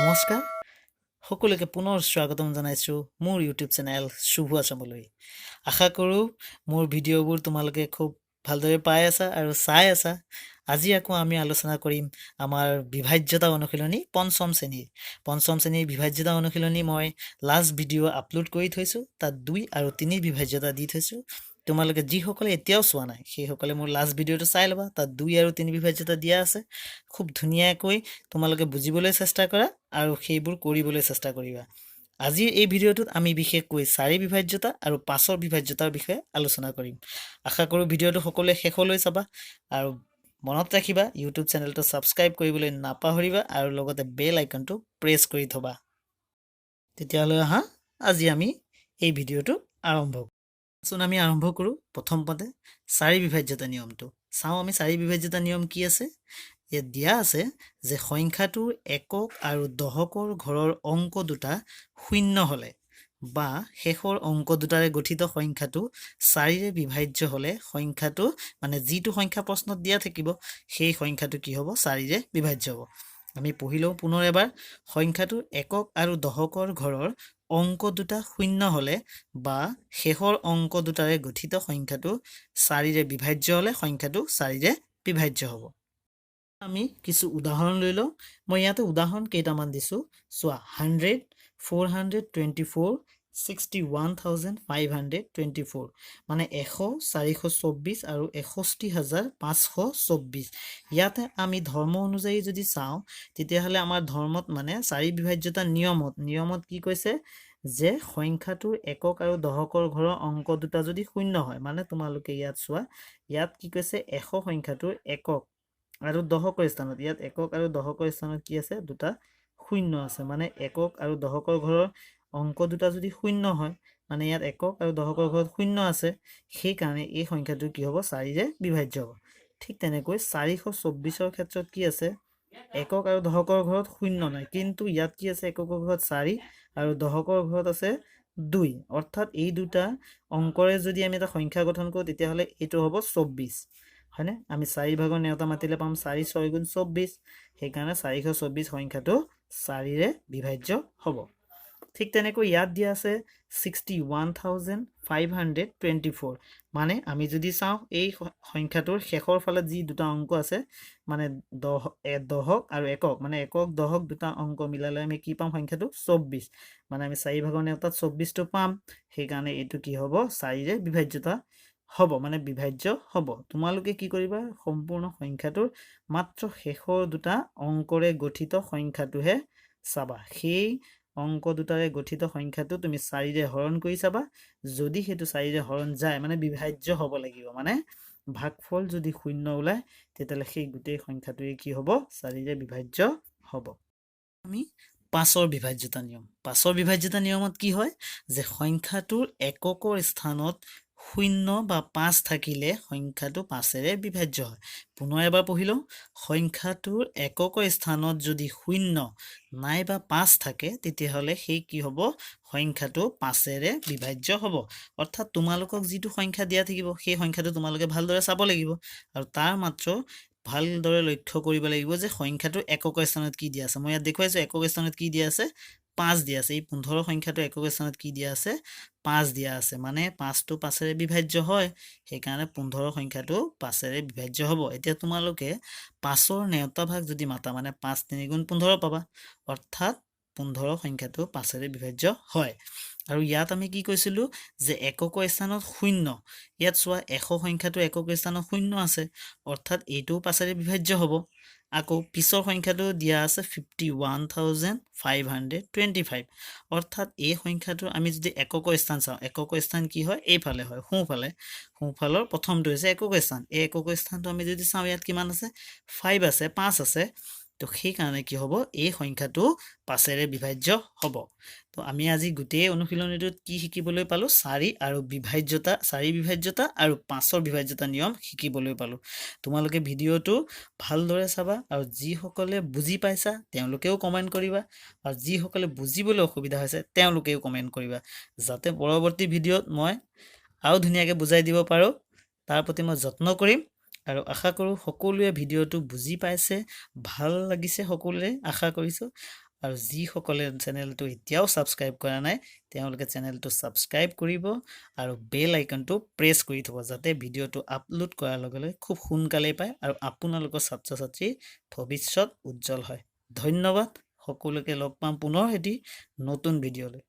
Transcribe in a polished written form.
নমস্কাৰ সকলোকে পুনৰ স্বাগতম জনাইছো মোৰ ইউটিউব চেনেল শুভ আছামলৈ আশা কৰোঁ মোৰ ভিডিঅ'বোৰ তোমালোকে খুব ভালদৰে পাই আছা আৰু চাই আছা আজি আকৌ আমি আলোচনা কৰিম আমাৰ বিভাজ্যতা অনুশীলনী পঞ্চম শ্ৰেণীৰ বিভাজ্যতা অনুশীলনী মই লাষ্ট ভিডিঅ' আপলোড কৰি থৈছোঁ তাত 2 আৰু 3 বিভাজ্যতা দি থৈছোঁ তোমালোকে যিসকলে এতিয়াও চোৱা নাই সেইসকলে মোৰ লাষ্ট ভিডিঅ'টো চাই ল'বা তাত 2 আৰু 3 বিভাজ্যতা দিয়া আছে খুব ধুনীয়াকৈ তোমালোকে বুজিবলৈ চেষ্টা কৰা আৰু সেইবোৰ কৰিবলৈ চেষ্টা কৰিবা আজিৰ এই ভিডিঅ'টোত আমি বিশেষকৈ 4 বিভাজ্যতা আৰু 5ৰ বিভাজ্যতাৰ বিষয়ে আলোচনা কৰিম আশা কৰোঁ ভিডিঅ'টো সকলোৱে শেষলৈ চাবা আৰু মনত ৰাখিবা ইউটিউব চেনেলটো ছাবস্ক্ৰাইব কৰিবলৈ নাপাহৰিবা আৰু লগতে বেল আইকনটো প্ৰেছ কৰি থবা তেতিয়াহ'লে আহা আজি আমি এই ভিডিঅ'টো আৰম্ভ কৰোঁ আমি আৰম্ভ কৰোঁ প্ৰথমতে 4 বিভাজ্যতা নিয়মটো চাওঁ আমি 4 বিভাজ্যতা নিয়ম কি আছে ইয়াত দিয়া আছে যে সংখ্যাটোৰ একক আৰু দশকৰ ঘৰৰ অংক দুটা শূন্য হ'লে বা শেষৰ অংক দুটাৰে গঠিত সংখ্যাটো 4ৰে বিভাজ্য হ'লে সংখ্যাটো মানে যিটো সংখ্যা প্ৰশ্নত দিয়া থাকিব সেই সংখ্যাটো কি হ'ব 4ৰে বিভাজ্য হ'ব আমি পঢ়িলেও পুনৰ এবাৰ সংখ্যাটোৰ একক আৰু দশকৰ ঘৰৰ অংক দুটা শূন্য হ'লে বা শেষৰ অংক দুটাৰে গঠিত সংখ্যাটো 4ৰে বিভাজ্য হ'লে সংখ্যাটো 4ৰে বিভাজ্য হ'ব আমি কিছু উদাহৰণ লৈ লওঁ মই ইয়াতে উদাহৰণ কেইটামান দিছোঁ চোৱা 100 424 61524 মানে 100 424 আৰু 61524 ইয়াতে আমি ধৰ্ম অনুযায়ী যদি চাওঁ তেতিয়াহ'লে আমাৰ ধৰ্মত মানে 4 বিভাজ্যতা নিয়মত কি কৈছে যে সংখ্যাটোৰ একক আৰু দশকৰ ঘৰৰ অংক দুটা যদি শূন্য হয় মানে তোমালোকে ইয়াত চোৱা ইয়াত কি কৈছে 100 সংখ্যাটোৰ একক আৰু দশকৰ স্থানত ইয়াত একক আৰু দশকৰ স্থানত কি আছে দুটা শূন্য আছে মানে একক আৰু দশকৰ ঘৰৰ অংক দুটা যদি শূন্য হয় মানে ইয়াত একক আৰু দশকৰ ঘৰত শূন্য আছে সেইকাৰণে এই সংখ্যাটো কি হ'ব 4ৰে বিভাজ্য হ'ব ঠিক তেনেকৈ 424ৰ ক্ষেত্ৰত কি আছে একক আৰু দশকৰ ঘৰত শূন্য নাই কিন্তু ইয়াত কি আছে এককৰ ঘৰত 4 আৰু দশকৰ ঘৰত আছে 2 অৰ্থাৎ এই দুটা অংকৰে যদি আমি এটা সংখ্যা গঠন কৰোঁ তেতিয়াহ'লে এইটো হ'ব 24 হয়নে আমি 4 ভাগৰ নেওতা মাতিলে পাম 4 6 গুণ 24 সেইকাৰণে 424 সংখ্যাটো 4ৰে বিভাজ্য হ'ব ঠিক তেনেকৈ ইয়াত দিয়া আছে 61524 মানে আমি যদি চাওঁ এই সংখ্যাটোৰ শেষৰ ফালে যি দুটা অংক আছে মানে দশক আৰু একক মানে একক দশক দুটা অংক মিলালে আমি কি পাম সংখ্যাটো 24 মানে আমি 4 ভাগৰ নেওতাত 24টো পাম সেইকাৰণে এইটো কি হ'ব 4ৰে বিভাজ্যতা হ'ব মানে বিভাজ্য হ'ব তোমালোকে কি কৰিবা সম্পূৰ্ণ সংখ্যাটোৰ মাত্ৰ শেষৰ দুটা অংকৰে গঠিত সংখ্যাটোহে চাবা সেই অংক দুটাৰে গঠিত সংখ্যাটো তুমি 4ৰে হৰণ কৰি চাবা যদি সেইটো 4ৰে হৰণ যায় মানে বিভাজ্য হ'ব লাগিব মানে ভাগফল যদি শূন্য ওলায় তেতিয়াহ'লে সেই গোটেই সংখ্যাটোৱে কি হ'ব 4ৰে বিভাজ্য হ'ব আমি 5ৰ বিভাজ্যতা নিয়মত কি হয় যে সংখ্যাটোৰ এককৰ স্থানত 0 বা 5 থাকিলে সংখ্যাটো 5ৰে বিভাজ্য হয় পুনৰ এবাৰ পঢ়িলোঁ সংখ্যাটোৰ এককৰ স্থানত যদি 0 নাইবা 5 থাকে তেতিয়াহ'লে সেই কি হ'ব সংখ্যাটো 5ৰে বিভাজ্য হ'ব অৰ্থাৎ তোমালোকক যিটো সংখ্যা দিয়া থাকিব সেই সংখ্যাটো তোমালোকে ভালদৰে চাব লাগিব আৰু তাৰ মাত্ৰ ভালদৰে লক্ষ্য কৰিব লাগিব যে সংখ্যাটো একক স্থানত কি দিয়া আছে মই ইয়াত দেখুৱাইছো একক স্থানত কি দিয়া আছে 5 দিয়া আছে এই 15 সংখ্যাটো একক স্থানত কি দিয়া আছে 5 দিয়া আছে মানে 5টো 5ৰে বিভাজ্য হয় সেইকাৰণে 15 সংখ্যাটো 5ৰে বিভাজ্য হ'ব এতিয়া তোমালোকে 5ৰ নেওতা ভাগ যদি মাতা মানে 5 3 গুণ 15 পাবা অৰ্থাৎ 15 সংখ্যাটো 5ৰে বিভাজ্য হয় আৰু ইয়াত আমি কি কৈছিলো যে একক স্থানত 0 ইয়াত চোৱা 100 সংখ্যাটো একক স্থানত 0 আছে অৰ্থাৎ এইটোও 5ৰে বিভাজ্য হ'ব আকৌ পিছৰ সংখ্যাটো দিয়া আছে 51525 অৰ্থাৎ এই সংখ্যাটো আমি যদি একক স্থান চাওঁ একক স্থান কি হয় এইফালে হয় সোঁফালৰ প্ৰথমটো হৈছে একক স্থান এই একক স্থানটো আমি যদি চাওঁ ইয়াত কিমান আছে 5 আছে 5 আছে তো সেইকাৰণে কি হ'ব এই সংখ্যাটো 5ৰে বিভাজ্য হ'ব তো আমি আজি গোটেই অনুশীলনীটোত কি শিকিবলৈ পালোঁ 4 বিভাজ্যতা আৰু 5ৰ বিভাজ্যতা নিয়ম শিকিবলৈ পালোঁ তোমালোকে ভিডিঅ'টো ভালদৰে চাবা আৰু যিসকলে বুজি পাইছা তেওঁলোকেও কমেণ্ট কৰিবা আৰু যিসকলে বুজিবলৈ অসুবিধা হৈছে তেওঁলোকেও কমেণ্ট কৰিবা যাতে পৰৱৰ্তী ভিডিঅ'ত মই আৰু ধুনীয়াকৈ বুজাই দিব পাৰোঁ তাৰ প্ৰতি মই যত্ন কৰিম আৰু আশা কৰোঁ সকলোৱে ভিডিঅ'টো বুজি পাইছে ভাল লাগিছে সকলোৰে আশা কৰিছোঁ আৰু যিসকলে চেনেলটো এতিয়াও ছাবস্ক্ৰাইব কৰা নাই তেওঁলোকে চেনেলটো ছাবস্ক্ৰাইব কৰিব আৰু বেল আইকনটো প্ৰেছ কৰি থব যাতে ভিডিঅ'টো আপলোড কৰাৰ লগে লগে খুব সোনকালে পায় আৰু আপোনালোকৰ ছাত্ৰ ছাত্ৰীৰ ভৱিষ্যত উজ্জ্বল হয় ধন্যবাদ সকলোকে লগ পাম পুনৰ এটি নতুন ভিডিঅ'লৈ